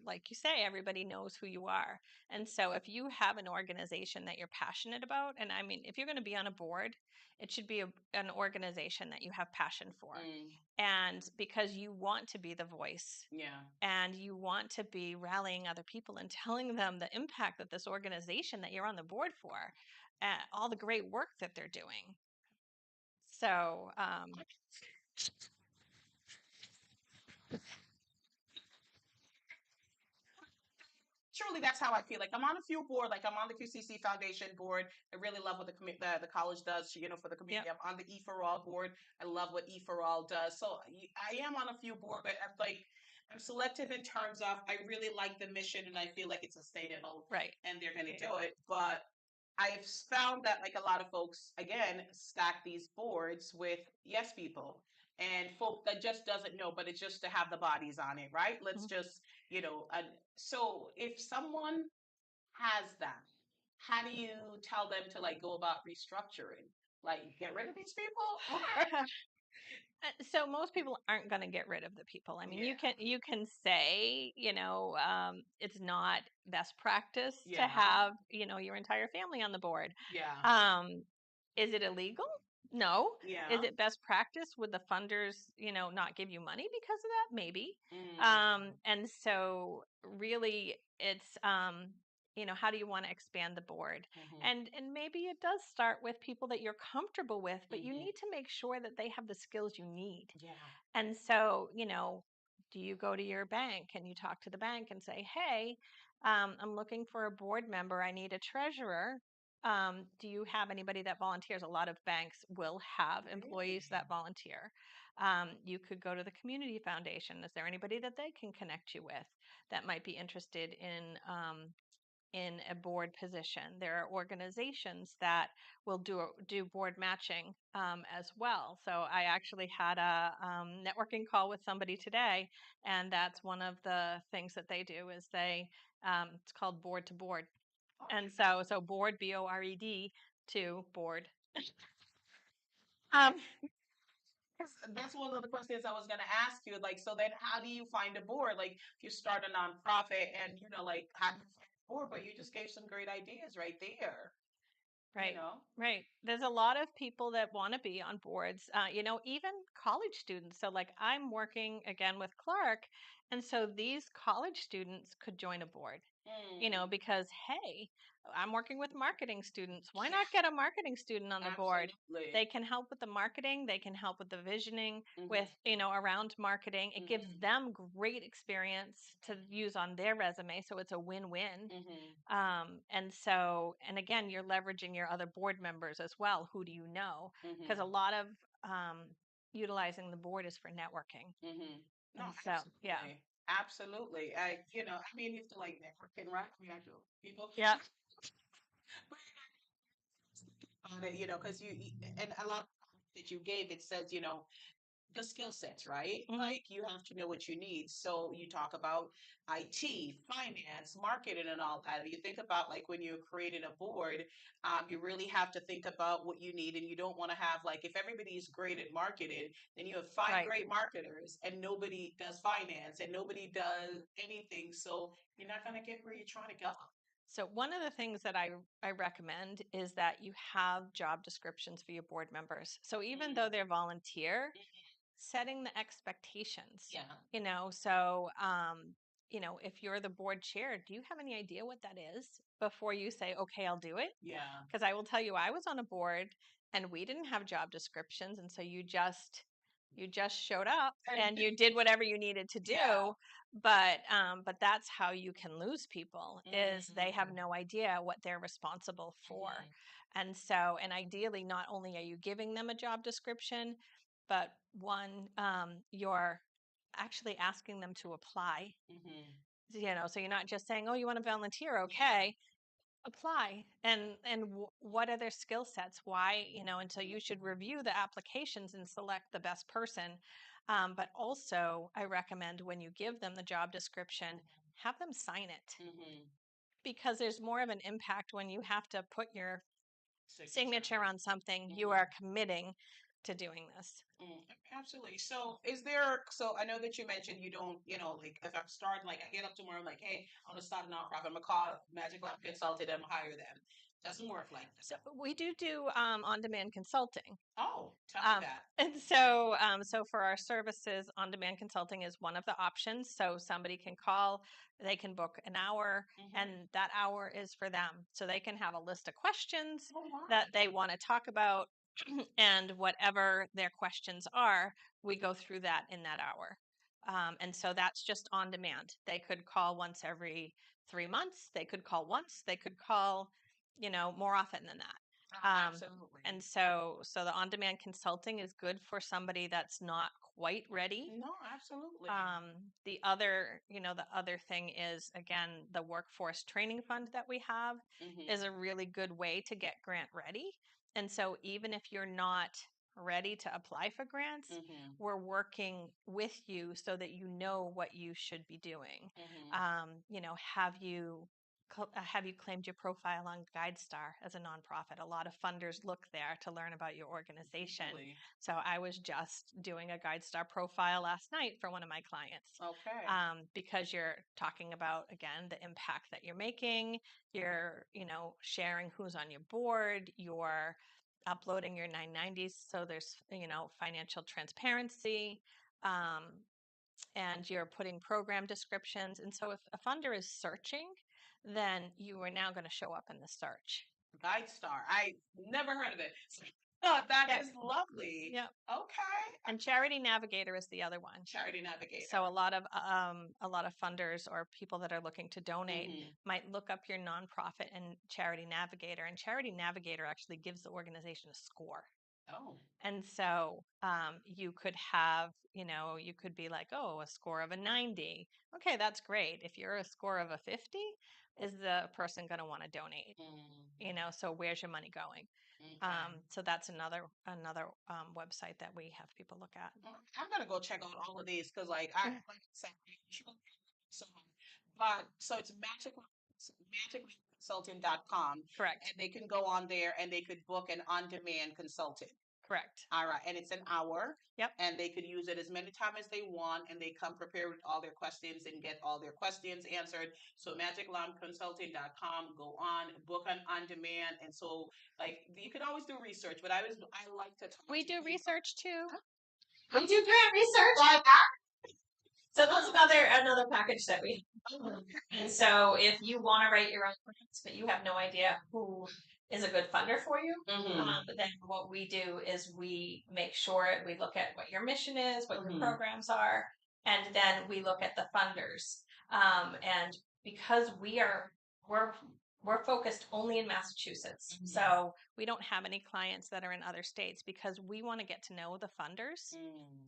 like you say, everybody knows who you are. And so if you have an organization that you're passionate about, and I mean, if you're going to be on a board, it should be an organization that you have passion for. And because you want to be the voice. Yeah. And you want to be rallying other people and telling them the impact that this organization that you're on the board for, all the great work that they're doing. So, truly that's how I feel. Like I'm on a few board, like I'm on the QCC Foundation board. I really love what the college does, for the community. Yep. I'm on the E for All board. I love what E for All does. So I am on a few board, but I'm selective in terms of I really like the mission and I feel like it's sustainable, right. and they're going to do it. But I've found that like a lot of folks again stack these boards with yes people and folk that just doesn't know, but it's just to have the bodies on it, right? Let's just, so if someone has that, how do you tell them to like go about restructuring? Like get rid of these people? So most people aren't going to get rid of the people. I mean, Yeah. you can say, it's not best practice to Yeah. have, your entire family on the board. Yeah. Is it illegal? No. Yeah. Is it best practice? Would the funders, not give you money because of that? Maybe. And so really it's, how do you want to expand the board? And maybe it does start with people that you're comfortable with, but you need to make sure that they have the skills you need. Yeah. And so, do you go to your bank and you talk to the bank and say, hey, I'm looking for a board member. I need a treasurer. Do you have anybody that volunteers? A lot of banks will have employees that volunteer. You could go to the community foundation. Is there anybody that they can connect you with that might be interested in a board position? There are organizations that will do board matching as well. So I actually had a networking call with somebody today, and that's one of the things that they do is it's called board to board. And so board, BORED, to board. That's one of the questions I was going to ask you. Like, so then how do you find a board? Like, if you start a nonprofit and, like, how do you find a board? But you just gave some great ideas right there. Right. Right. There's a lot of people that want to be on boards, even college students. So, like, I'm working again with Clark, And so these college students could join a board, you know, because, hey, I'm working with marketing students. Why not get a marketing student on the board? Absolutely. They can help with the marketing. They can help with the visioning, Mhm. with, you know, around marketing. It gives them great experience to use on their resume. So it's a win-win. And so, and again, you're leveraging your other board members as well. Who do you know? Because a lot of utilizing the board is for networking. No, And so, yeah. absolutely. I, you know, I mean, you have to like networking, right? We have to people. Yeah. On it, you know, because and a lot that you gave, it says, you know, the skill sets, right? Like you have to know what you need. So you talk about IT, finance, marketing, and all that. You think about like when you're creating a board, you really have to think about what you need, and you don't want to have like if everybody's great at marketing, then you have five great marketers and nobody does finance and nobody does anything. So you're not going to get where you're trying to go. So one of the things that I recommend is that you have job descriptions for your board members. So even though they're volunteer, setting the expectations. Yeah. You know, so you know, if you're the board chair, do you have any idea what that is before you say, okay, I'll do it? Yeah. Because I will tell you, I was on a board and we didn't have job descriptions, and so you just showed up and you did whatever you needed to do. Yeah. But that's how you can lose people is they have no idea what they're responsible for. And so, and ideally, not only are you giving them a job description, but one, you're actually asking them to apply. You know, so you're not just saying, "Oh, you want to volunteer? Okay, apply." And what are their skill sets? Why, you know? And so you should review the applications and select the best person. But also, I recommend when you give them the job description, have them sign it because there's more of an impact when you have to put your signature on something. You are committing to doing this. Absolutely. So is there, so I know that you mentioned you don't, you know, like if I'm starting, like I get up tomorrow, I'm like, hey, I want to start a nonprofit. I'm going to call Magic Lab Consultant and hire them. Doesn't work like that. So we do on-demand consulting. Oh, tell me that. And so for our services, on-demand consulting is one of the options. So somebody can call, they can book an hour, and that hour is for them. So they can have a list of questions that they want to talk about, and whatever their questions are, we go through that in that hour. And so that's just on demand. They could call once every 3 months. They could call once. They could call, you know, more often than that. Absolutely. And so the on-demand consulting is good for somebody that's not quite ready. No, absolutely. The other, you know, the other thing is, again, the workforce training fund that we have is a really good way to get grant ready. And so even if you're not ready to apply for grants, we're working with you so that you know what you should be doing. You know, have you claimed your profile on GuideStar as a nonprofit? A lot of funders look there to learn about your organization. Really? So I was just doing a GuideStar profile last night for one of my clients. Okay. Because you're talking about, again, the impact that you're making. You're, you know, sharing who's on your board. You're uploading your 990s. So there's, you know, financial transparency. And you're putting program descriptions. And so if a funder is searching, then you are now going to show up in the search. GuideStar. I never heard of it. Oh, that is lovely. Yep. Okay. And Charity Navigator is the other one. Charity Navigator. So a lot of funders or people that are looking to donate might look up your nonprofit and Charity Navigator, and Charity Navigator actually gives the organization a score. Oh. And so you could have, you know, you could be like, oh, a score of a 90. Okay, that's great. If you're a score of a 50, is the person going to want to donate? You know, so where's your money going? So that's another website that we have people look at. I'm gonna go check out all of these because, like I said, so so it's magicconsulting.com. Correct. And they can go on there and they could book an on-demand consultant. Correct. All right, and it's an hour. Yep. And they could use it as many times as they want, and they come prepared with all their questions and get all their questions answered. So magiclampconsulting.com, go on, book on demand, and so like you can always do research, but I like to talk. We do research too. We do grant research. Why not? So those another package that we. And so if you want to write your own grants, but you have no idea who is a good funder for you, then what we do is we make sure we look at what your mission is, what your programs are, and then we look at the funders. And because we're focused only in Massachusetts, so we don't have any clients that are in other states because we want to get to know the funders.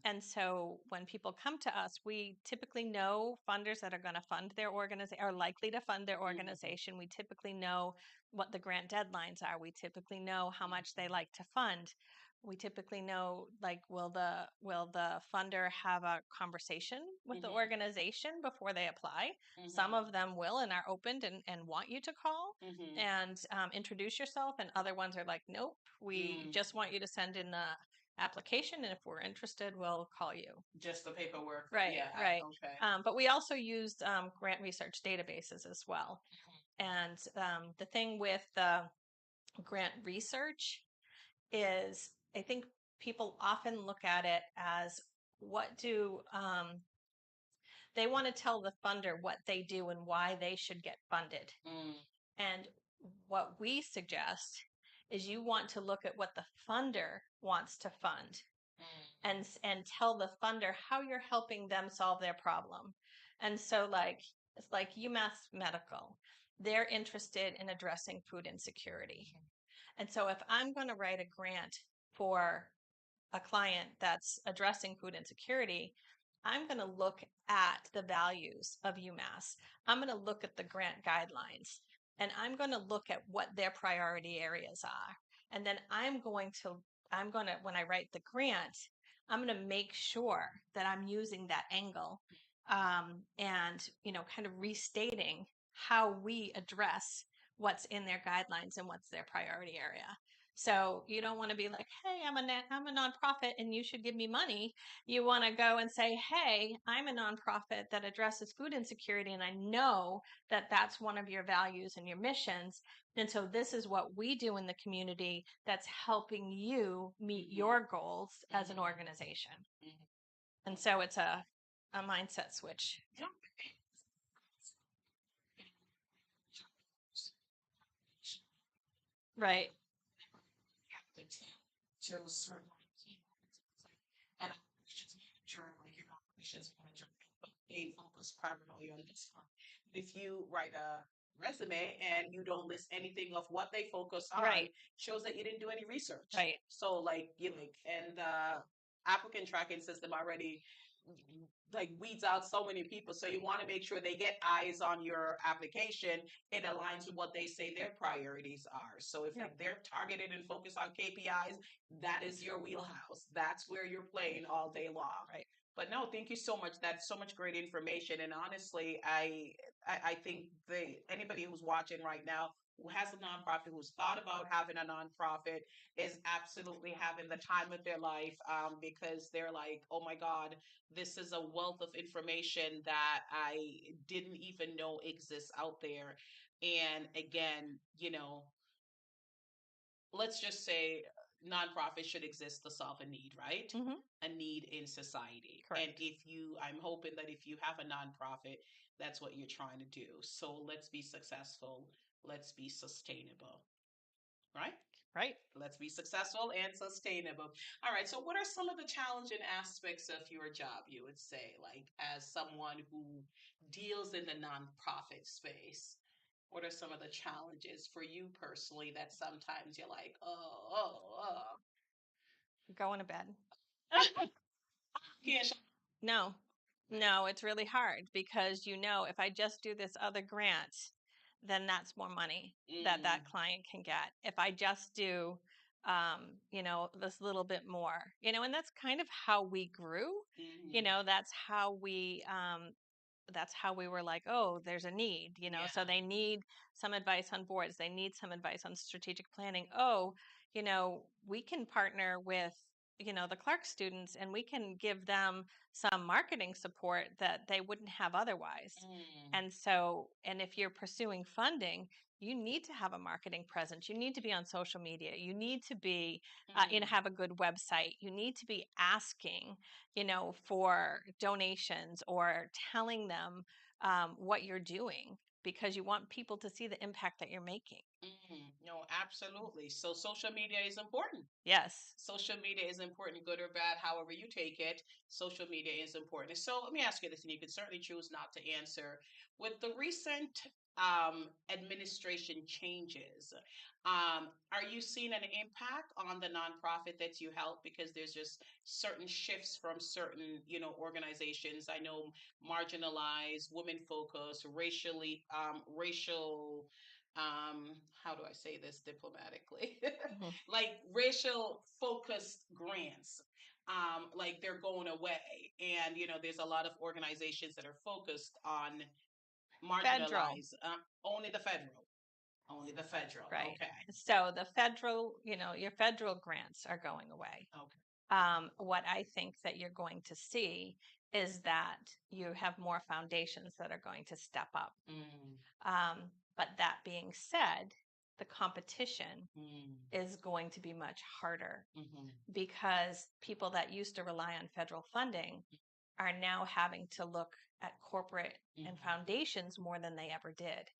And so when people come to us, we typically know funders that are going to fund their organization, are likely to fund their organization. We typically know what the grant deadlines are. We typically know how much they like to fund. We typically know, like, will the funder have a conversation with the organization before they apply? Some of them will and are opened and want you to call and introduce yourself, and other ones are like, nope, we just want you to send in the application, and if we're interested, we'll call you. Just the paperwork. Right, Yeah. right. Okay. But we also used grant research databases as well. And the thing with the grant research is, I think people often look at it as what do they want to tell the funder what they do and why they should get funded. And what we suggest is you want to look at what the funder wants to fund and tell the funder how you're helping them solve their problem. And so it's like UMass Medical. They're interested in addressing food insecurity. And so if I'm going to write a grant for a client that's addressing food insecurity, I'm going to look at the values of UMass. I'm going to look at the grant guidelines, and I'm going to look at what their priority areas are. And then when I write the grant, I'm going to make sure that I'm using that angle and, kind of restating how we address what's in their guidelines and what's their priority area. So you don't want to be like, hey, I'm a nonprofit and you should give me money. You want to go and say, hey, I'm a nonprofit that addresses food insecurity, and I know that that's one of your values and your missions. And so this is what we do in the community that's helping you meet your goals as an organization. And so it's a mindset switch. Right. And operations manager, but they focus primarily on this one. If you write a resume and you don't list anything of what they focus on, Right. shows that you didn't do any research. Right. So and the applicant tracking system already weeds out so many people. So you want to make sure they get eyes on your application. It aligns with what they say their priorities are. So if they're targeted and focused on KPIs, that is your wheelhouse. That's where you're playing all day long. Right. But no, thank you so much. That's so much great information. And honestly, I think anybody who's watching right now who has a nonprofit, who's thought about having a nonprofit, is absolutely having the time of their life because they're like, oh my God, this is a wealth of information that I didn't even know exists out there. And again, let's just say nonprofits should exist to solve a need, right? A need in society. Correct. And I'm hoping that if you have a nonprofit, that's what you're trying to do. So let's be successful. Let's be sustainable. Right? Right. Let's be successful and sustainable. All right. So, what are some of the challenging aspects of your job, you would say, like as someone who deals in the nonprofit space? What are some of the challenges for you personally that sometimes you're like, Going to bed. Can't. No, it's really hard because if I just do this other grant, then that's more money that client can get. If I just do, this little bit more, and that's kind of how we grew. That's how we were like, oh, there's a need, so they need some advice on boards. They need some advice on strategic planning. Oh, we can partner with the Clark students, and we can give them some marketing support that they wouldn't have otherwise. And if you're pursuing funding, you need to have a marketing presence. You need to be on social media. You need to be, have a good website. You need to be asking, for donations or telling them what you're doing, because you want people to see the impact that you're making. No, absolutely. So social media is important. Yes. Social media is important, good or bad, however you take it. Social media is important. So let me ask you this, and you can certainly choose not to answer. With the recent administration changes, are you seeing an impact on the nonprofit that you help? Because there's just certain shifts from certain, organizations. I know marginalized, women focused, racial how do I say this diplomatically? Like racial focused grants. Like they're going away. And there's a lot of organizations that are focused on marginalized, only the federal. Only the federal. Right. Okay. So the federal, your federal grants are going away. Okay. What I think that you're going to see is that you have more foundations that are going to step up. But that being said, the competition is going to be much harder because people that used to rely on federal funding are now having to look at corporate and foundations more than they ever did.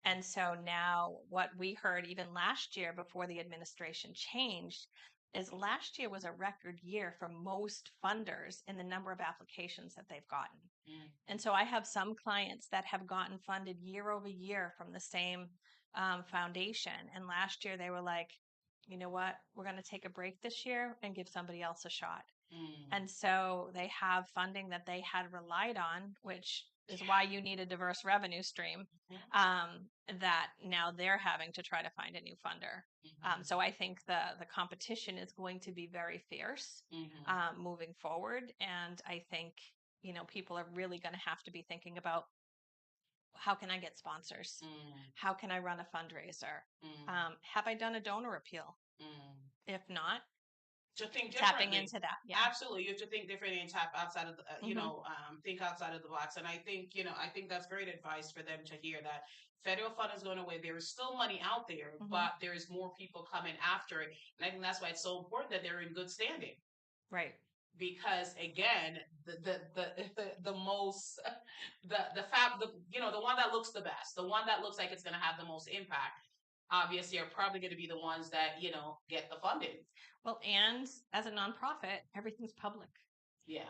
And so now what we heard even last year before the administration changed is last year was a record year for most funders in the number of applications that they've gotten. And so I have some clients that have gotten funded year over year from the same foundation. And last year they were like, you know what, we're going to take a break this year and give somebody else a shot. And so they have funding that they had relied on, which is why you need a diverse revenue stream, that now they're having to try to find a new funder. So I think the competition is going to be very fierce moving forward. And I think, people are really going to have to be thinking about, how can I get sponsors? How can I run a fundraiser? Have I done a donor appeal? If not, to think tapping into that. Yeah. Absolutely. You have to think differently and tap outside of the, think outside of the box. And I think, I think that's great advice for them to hear that federal fund is going away. There is still money out there, but there is more people coming after it. And I think that's why it's so important that they're in good standing. Right. Because again, the most, the one that looks the best, the one that looks like it's going to have the most impact, obviously are probably going to be the ones that, get the funding. Well, and as a nonprofit, everything's public. Yeah.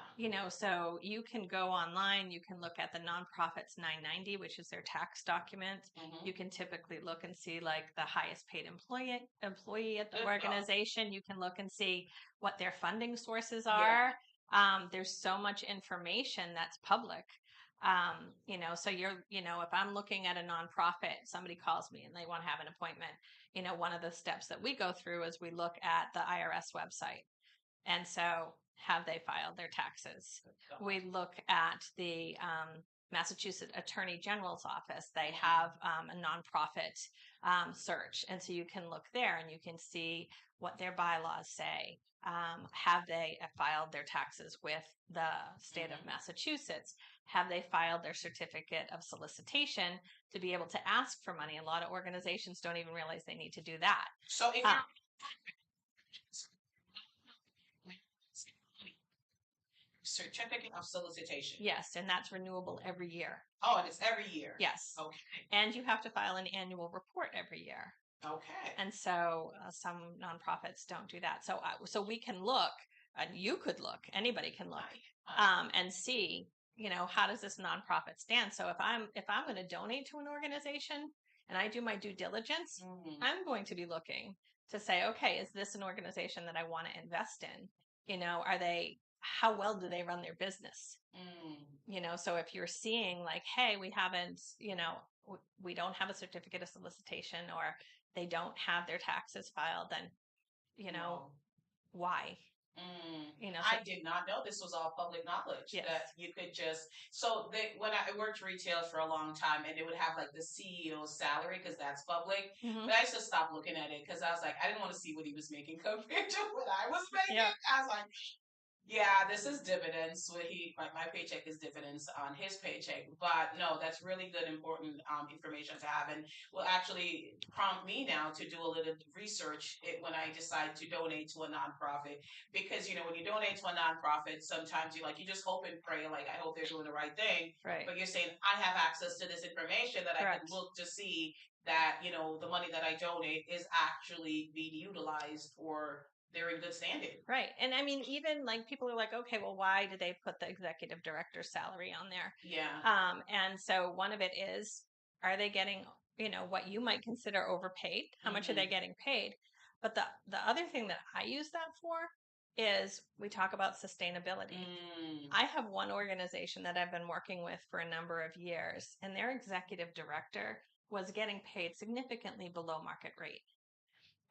So you can go online, you can look at the nonprofit's 990, which is their tax document. You can typically look and see like the highest paid employee at the organization. You can look and see what their funding sources are. Yeah. There's so much information that's public. So if I'm looking at a nonprofit, somebody calls me and they want to have an appointment, one of the steps that we go through is we look at the IRS website. And so have they filed their taxes? We look at the Massachusetts Attorney General's office. They have a nonprofit search. And so you can look there and you can see what their bylaws say. Have they filed their taxes with the state of Massachusetts? Have they filed their certificate of solicitation to be able to ask for money? A lot of organizations don't even realize they need to do that. So if certificate of solicitation. Yes, and that's renewable every year. Oh, and it's every year. Yes. Okay. And you have to file an annual report every year. Okay. And so some nonprofits don't do that. So we can look, and you could look, anybody can look, and see, how does this nonprofit stand? So if I'm going to donate to an organization and I do my due diligence, I'm going to be looking to say, okay, is this an organization that I want to invest in? How well do they run their business? So if you're seeing like, hey, we haven't, we don't have a certificate of solicitation, or they don't have their taxes filed, then, why? You know, I did not know this was all public knowledge. Yes. That you could just when I worked retail for a long time, and they would have like the CEO's salary because that's public. But I just stopped looking at it because I was like, I didn't want to see what he was making compared to what I was making. Yeah. I was like, yeah, this is dividends. My paycheck is dividends on his paycheck. But no, that's really good, important information to have, and will actually prompt me now to do a little research when I decide to donate to a nonprofit. Because when you donate to a nonprofit, sometimes you just hope and pray, like I hope they're doing the right thing. Right. But you're saying I have access to this information that I can look to see that the money that I donate is actually being utilized for they're in good standing. Right. And I mean, even like people are like, okay, well, why do they put the executive director's salary on there? Yeah. And so one of it is, are they getting, what you might consider overpaid? How much are they getting paid? But the other thing that I use that for is we talk about sustainability. I have one organization that I've been working with for a number of years, and their executive director was getting paid significantly below market rate.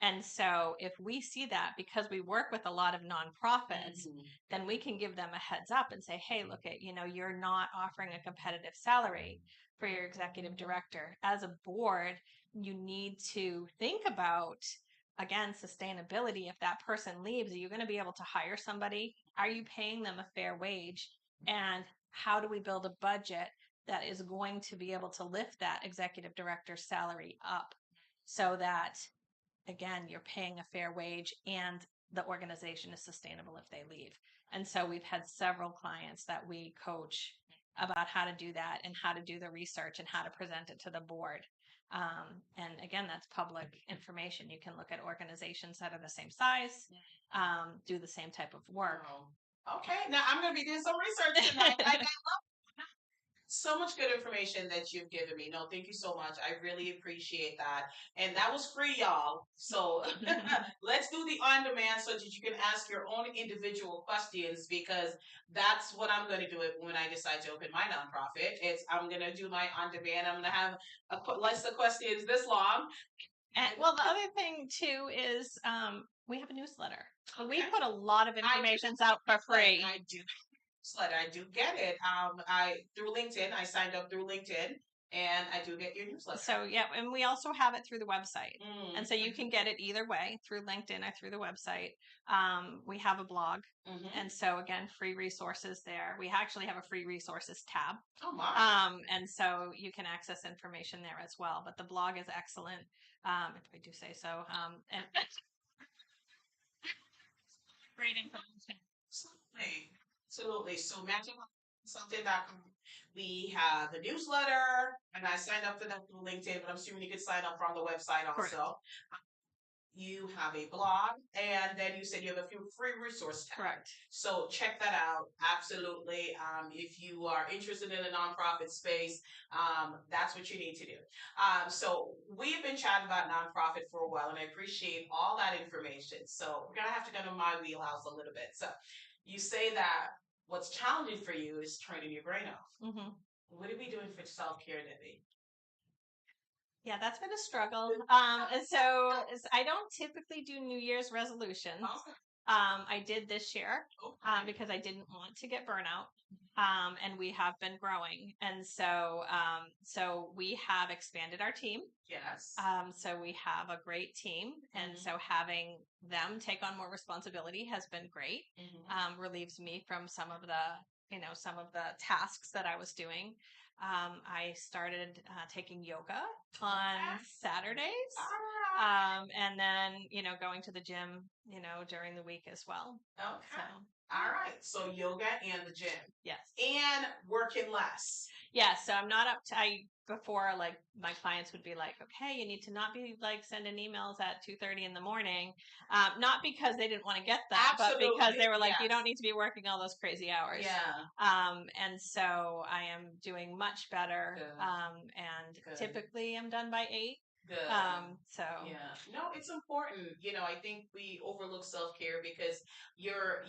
And so if we see that, because we work with a lot of nonprofits, then we can give them a heads up and say, hey, look at, you're not offering a competitive salary for your executive director. As a board, you need to think about, again, sustainability. If that person leaves, are you going to be able to hire somebody? Are you paying them a fair wage? And how do we build a budget that is going to be able to lift that executive director's salary up so that, again, you're paying a fair wage and the organization is sustainable if they leave. And so we've had several clients that we coach about how to do that and how to do the research and how to present it to the board. And again, that's public information. You can look at organizations that are the same size, do the same type of work. Okay, now I'm going to be doing some research tonight. I love so much good information that you've given me. No, thank you so much. I really appreciate that. And that was free, y'all. So let's do the on demand so that you can ask your own individual questions, because that's what I'm going to do when I decide to open my nonprofit. I'm going to do my on demand. I'm going to have a list of questions this long. And well, the other thing too is we have a newsletter. Okay. We put a lot of information out for free. I do. I do get it. I through LinkedIn. I signed up through LinkedIn, and I do get your newsletter. So yeah, and we also have it through the website, and so you can get it either way, through LinkedIn or through the website. We have a blog, and so again, free resources there. We actually have a free resources tab. Oh my! And so you can access information there as well. But the blog is excellent, if I do say so. And great information. Absolutely. So MagicConsulting.com. We have the newsletter, and I signed up for that through LinkedIn, but I'm assuming you can sign up from the website also. Correct. You have a blog, and then you said you have a few free resources. Correct. So check that out. Absolutely. If you are interested in the nonprofit space, that's what you need to do. So we've been chatting about nonprofit for a while, and I appreciate all that information. So we're going to have to go to my wheelhouse a little bit. So you say that what's challenging for you is turning your brain off. What are we doing for self-care, Dibbi? Yeah, that's been a struggle. And so I don't typically do New Year's resolutions. I did this year because I didn't want to get burnout. And we have been growing. And so we have expanded our team. Yes. So we have a great team. And so having them take on more responsibility has been great. Relieves me from some of the tasks that I was doing. I started taking yoga on Saturdays, and then going to the gym during the week as well. Okay. So. All right. So yoga and the gym. Yes. And working less. Yeah. So I'm not up to before, like, my clients would be like, okay, you need to not be like sending emails at 2:30 in the morning. Not because they didn't want to get that, but because they were like, you don't need to be working all those crazy hours. Yeah. And so I am doing much better. And typically I'm done by 8. Good. So Yeah. No, it's important. I think we overlook self-care because your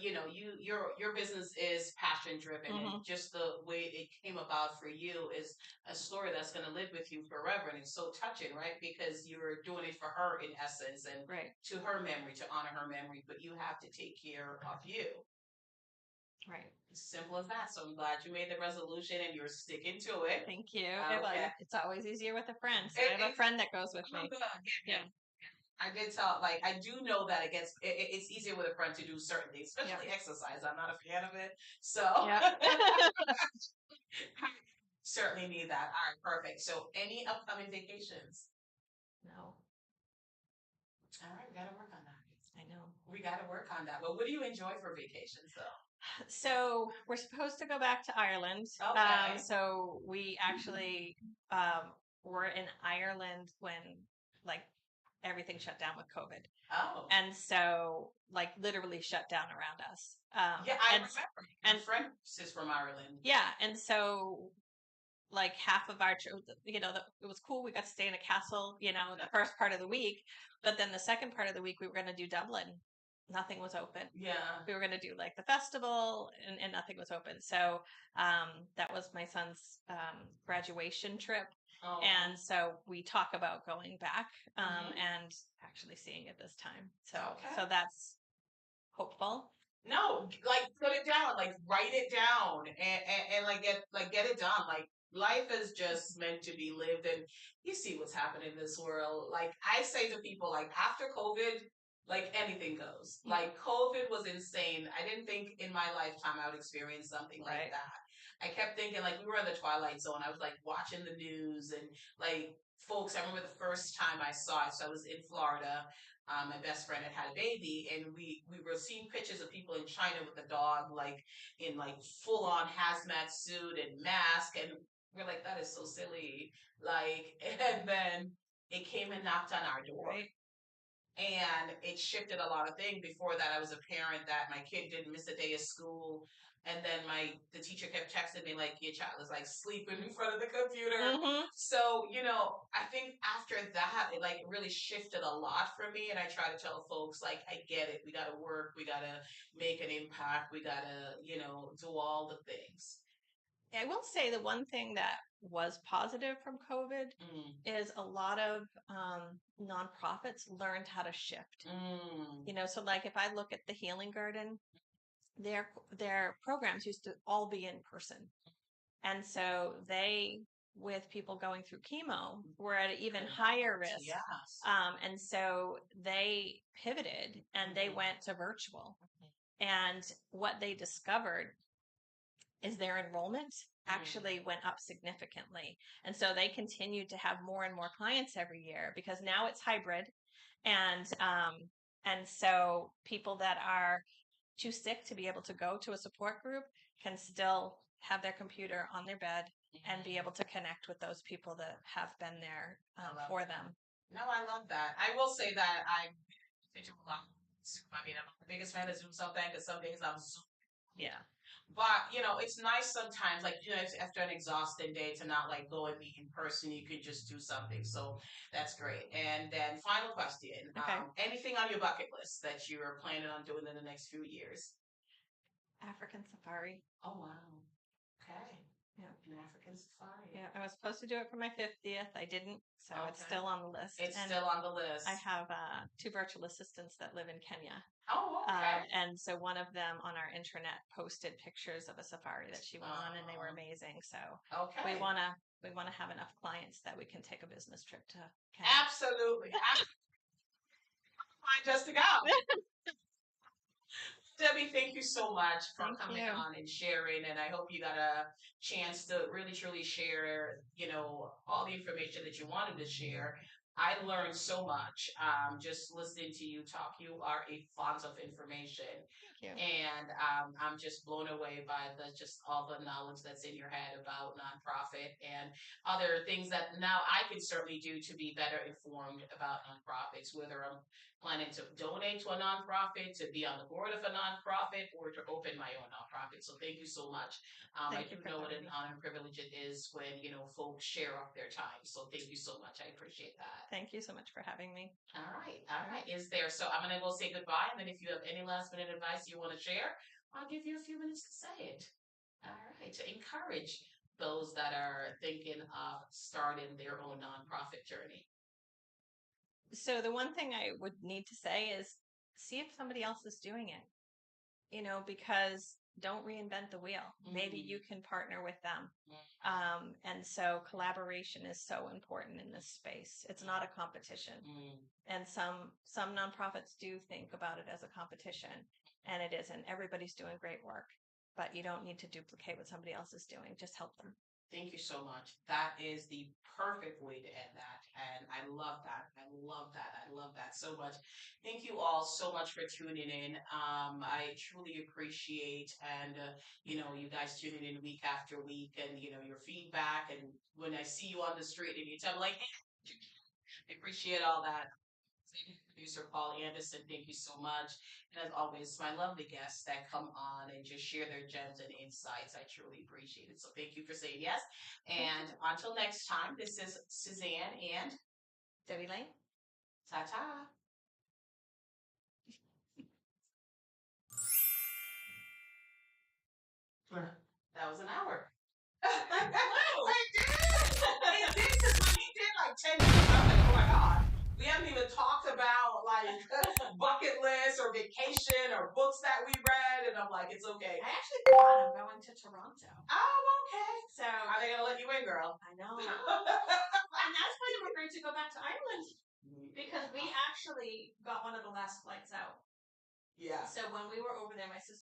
business is passion driven, and mhm, just the way it came about for you is a story that's going to live with you forever. And it's so touching, right? Because you're doing it for her in essence and right, to her memory, to honor her memory, but you have to take care of you. right. Simple as that. So I'm glad you made the resolution and you're sticking to it. Thank you. Okay. It's always easier with a friend. So I It, have a it, friend that goes with me. good. Yeah, Yeah, yeah. I did tell, like, I do know that it's easier with a friend to do certain things, yeah, especially exercise. I'm not a fan of it. So, yeah. certainly need that. All right, perfect. So, any upcoming vacations? No, All right, we got to work on that. I know. We got to work on that. But what do you enjoy for vacations, though? So we're supposed to go back to Ireland. Okay. So we actually were in Ireland when like everything shut down with COVID. Oh. And so like literally shut down around us. Yeah, I and remember. and My friend is from Ireland. yeah, and so like half of our it was cool, we got to stay in a castle, the first part of the week, but then the second part of the week we were going to do Dublin. Nothing was open. Yeah. We were going to do like the festival, and nothing was open. So that was my son's graduation trip. Oh. And so we talk about going back Mhm. and actually seeing it this time. So Okay. so that's hopeful. No, like put it down, like write it down, and like get it done. Like life is just meant to be lived, and you see what's happening in this world. Like I say to people, like after COVID, like anything goes. Yeah. Like COVID was insane. I didn't think in my lifetime I would experience something like Right. that. I kept thinking like we were in the twilight zone. I was like watching the news and like folks. I remember the first time I saw it. So I was in Florida. My best friend had a baby, and we were seeing pictures of people in China with the dog, like in like full on hazmat suit and mask, and we're like, that is so silly. Like, and then it came and knocked on our door. Right. And it shifted a lot of things. Before that, I was a parent that my kid didn't miss a day of school. And then the teacher kept texting me like your child is like sleeping in front of the computer. Mm-hmm. So, I think after that it like really shifted a lot for me. And I try to tell folks like I get it. We gotta work, we gotta make an impact, we gotta, do all the things. I will say the one thing that was positive from COVID is a lot of nonprofits learned how to shift. So like if I look at the Healing Garden, their programs used to all be in person, and so they, with people going through chemo, were at an even higher risk. Yes. And so they pivoted and they went to virtual. And what they discovered is their enrollment actually went up significantly. And so they continued to have more and more clients every year because now it's hybrid. And so people that are too sick to be able to go to a support group can still have their computer on their bed and be able to connect with those people that have been there for them. No, I love that. I will say that I mean, I'm the biggest fan of Zoom something because some days I'm Zoom. Yeah. But, it's nice sometimes, like, after an exhausting day to not like go and meet in person, you could just do something. So that's great. And then final question. Okay. Anything on your bucket list that you're planning on doing in the next few years? African safari. Oh, wow. Okay. Yeah. An African safari. Yeah, I was supposed to do it for my 50th. I didn't, so it's Okay. still on the list. It's And still on the list. I have 2 virtual assistants that live in Kenya. Oh, okay. And so one of them on our intranet posted pictures of a safari that she went on, and they were amazing. So Okay. we wanna have enough clients that we can take a business trip to Kenya. Absolutely. Fine, just to go. Debbie, thank you so much for coming on and sharing. And I hope you got a chance to really, truly share, all the information that you wanted to share. I learned so much just listening to you talk. You are a font of information. Thank you. And I'm just blown away by just all the knowledge that's in your head about nonprofit and other things that now I can certainly do to be better informed about nonprofits, whether I'm planning to donate to a nonprofit, to be on the board of a nonprofit, or to open my own nonprofit. So thank you so much. I do know what an honor and privilege it is when, folks share off their time. So thank you so much. I appreciate that. Thank you so much for having me. All right. So I'm going to go say goodbye. And then if you have any last minute advice you want to share, I'll give you a few minutes to say it. All right. To encourage those that are thinking of starting their own nonprofit journey. So the one thing I would need to say is see if somebody else is doing it, because don't reinvent the wheel. Maybe you can partner with them. And so collaboration is so important in this space. It's not a competition. And some nonprofits do think about it as a competition, and it isn't. Everybody's doing great work, but you don't need to duplicate what somebody else is doing. Just help them. Thank you so much. That is the perfect way to end that. And I love that. I love that so much. Thank you all so much for tuning in. I truly appreciate you guys tuning in week after week and, your feedback. And when I see you on the street and you tell me like, hey, I appreciate all that. Producer Paul Anderson, thank you so much. And as always, my lovely guests that come on and just share their gems and insights, I truly appreciate it. So thank you for saying yes. And until next time, this is Suzanne and Dibbi Lane. Ta-ta. That was an hour. It did, because when he did like 10 minutes, I was like, oh my God. We haven't even talked about like bucket lists or vacation or books that we read, and I'm like, it's okay. I actually forgot I'm going to Toronto. Oh, okay. So Are they gonna let you in, girl? I know. And that's why we're going to go back to Ireland. Because we actually got one of the last flights out. Yeah. So when we were over there, my sister